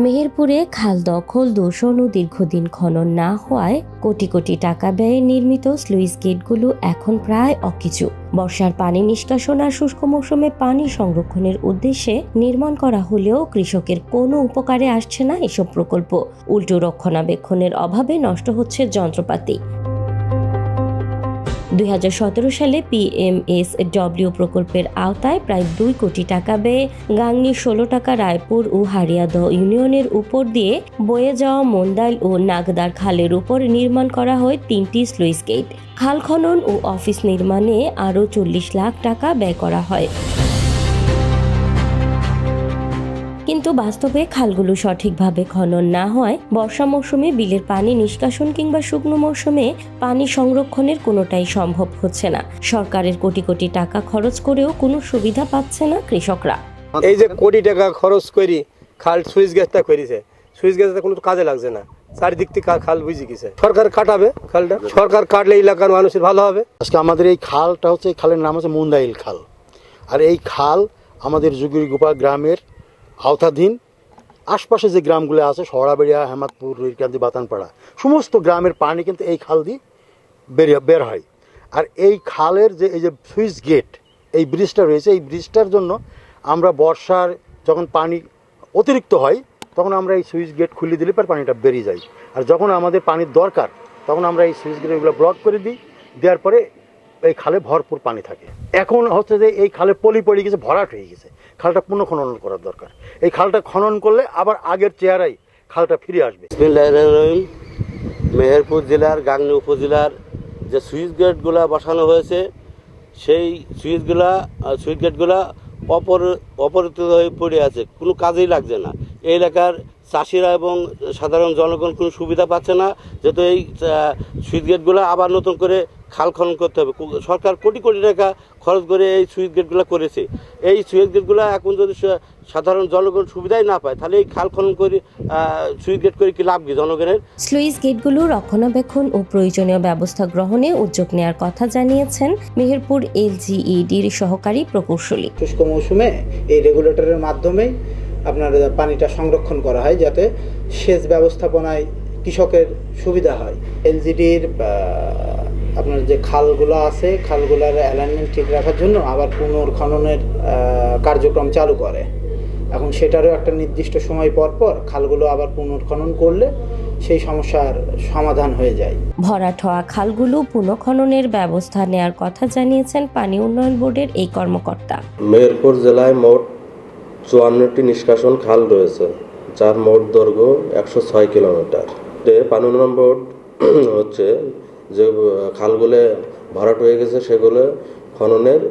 মেহেরপুরে খাল দখল দূষণ ও দীর্ঘদিন খনন না হওয়ায় কোটি কোটি টাকা ব্যয়ে নির্মিত স্লুইস গেটগুলো এখন প্রায় অকেজু। বর্ষার পানি নিষ্কাশন আর শুষ্ক মৌসুমে পানি সংরক্ষণের উদ্দেশ্যে নির্মাণ করা হলেও কৃষকের কোনো উপকারে আসছে না এসব প্রকল্প। উল্টো রক্ষণাবেক্ষণের অভাবে নষ্ট হচ্ছে যন্ত্রপাতি। 2017 সালে PMSW প্রকল্পের আওতায় প্রায় 2 কোটি টাকা ব্যয়ে গাংনী 16 টাকা রায়পুর ও হারিয়াদহ ইউনিয়নের উপর দিয়ে বয়ে যাওয়া মন্দাইল ও নাগদার খালের উপর নির্মাণ করা হয় 3টি স্লুইস গেট। খাল খনন ও অফিস নির্মাণে আরও 40 লাখ টাকা ব্যয় করা হয়। কিন্তু বাস্তবে খালগুলো সঠিকভাবে খনন না হওয়ায় বর্ষা মৌসুমে বিলের পানি নিষ্কাশন কিংবা শুকনো মৌসুমে পানি সংরক্ষণের কোনোটাই সম্ভব হচ্ছে না। সরকারের কোটি কোটি টাকা খরচ করেও কোনো সুবিধা পাচ্ছে না কৃষকরা। এই যে কোটি টাকা খরচ করি খাল সুইচ গেটটা করেছে, সুইচ গেটটা কোনো কাজে লাগছে না। চারিদিক থেকে খাল বুঝে গেছে, সরকার কাটাবে খালটা, সরকার কাটলে এলাকার মানুষের ভালো হবে। আজকে আমাদের এই খালটা হচ্ছে, খালের নাম হচ্ছে মন্দাইল খাল। আর এই খাল আমাদের জুগিরগোপা গ্রামের আওতাধীন। আশপাশে যে গ্রামগুলো আছে, সরাবেড়িয়া, হেমাদপুর, রুইরকান্দি, বাতানপাড়া, সমস্ত গ্রামের পানি কিন্তু এই খাল দিয়ে বের হয়। আর এই খালের যে এই যে সুইচ গেট, এই ব্রিজটা রয়েছে, এই ব্রিজটার জন্য আমরা বর্ষার যখন পানি অতিরিক্ত হয় তখন আমরা এই সুইচ গেট খুলে দিলে পর পানিটা বেরিয়ে যায়। আর যখন আমাদের পানির দরকার তখন আমরা এই সুইচ গেটগুলো ব্লক করে দিই, দেওয়ার পরে এই খালে ভরপুর পানি থাকে। এখন হচ্ছে যে এই খালে পলি পড়ে গেছে, ভরাট হয়ে গেছে। খালটা পুনঃ খনন করার দরকার। এই খালটা খনন করলে আবার আগের চেহারায় খালটা ফিরে আসবে। মেহেরপুর জেলার গাংনী উপজেলার যে সুইচ গেটগুলো বসানো হয়েছে, সেই সুইচ গেটগুলা অপরিচিত হয়ে পড়ে আছে, কোনো কাজেই লাগছে না। এই এলাকার চাষিরা এবং সাধারণ জনগণ কোনো সুবিধা পাচ্ছে না, যেহেতু এই সুইচ গেটগুলো আবার নতুন করে খাল খনন করতে হবে। সরকার কোটি কোটি টাকা খরচ করে এই সুইচ গেটগুলো করেছে। এই সুইচ গেটগুলো এখন যদি সাধারণ জনগণ সুবিধাই না পায়, তাহলে এই খাল খনন করে সুইচ গেট করে কি লাভ কি জনগণের? স্লুইস গেটগুলো রক্ষণাবেক্ষণ ও প্রয়োজনীয় ব্যবস্থা গ্রহণে উদ্যোগ নেওয়ার কথা জানিয়েছেন মেহেরপুর LGEDর সহকারী প্রকৌশলী। শুষ্ক মৌসুমে এই রেগুলেটরের মাধ্যমে আপনার পানিটা সংরক্ষণ করা হয়, যাতে সেচ ব্যবস্থাপনায় কৃষকের সুবিধা হয়। LGEDর আপনার যে খালগুলো আছে, খালগুলোর অ্যালাইনমেন্ট ঠিক রাখার জন্য আবার পুনর্খননের কার্যক্রম চালু করে। এখন সেটারও একটা নির্দিষ্ট সময় পর পর খালগুলো আবার পুনর্খনন করলে সেই সমস্যার সমাধান হয়ে যায়। ভরাট হওয়া খালগুলো পুনঃখননের ব্যবস্থা নেওয়ার কথা জানিয়েছেন পানি উন্নয়ন বোর্ডের এই কর্মকর্তা। মেহেরপুর জেলায় মোট 54টি নিষ্কাশন খাল রয়েছে, যার মোট দৈর্ঘ্য 106 কিলোমিটার। পানি উন্নয়ন বোর্ড হচ্ছে যে খালগুলো ভরাট হয়ে গেছে সেগুলো খননের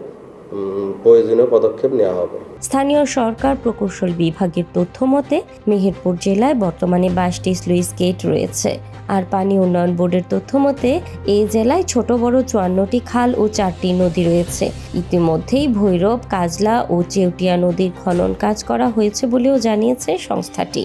প্রয়োজনীয় পদক্ষেপ নেওয়া হবে। স্থানীয় সরকার প্রকৌশল বিভাগের তথ্য মতে মেহেরপুর জেলায় বর্তমানে 22টি স্লুইস গেট রয়েছে। আর পানি উন্নয়ন বোর্ডের তথ্য মতে এই জেলায় ছোট বড় 54টি খাল ও 4টি নদী রয়েছে। ইতিমধ্যেই ভৈরব, কাজলা ও চেউটিয়া নদীর খনন কাজ করা হয়েছে বলেও জানিয়েছে সংস্থাটি।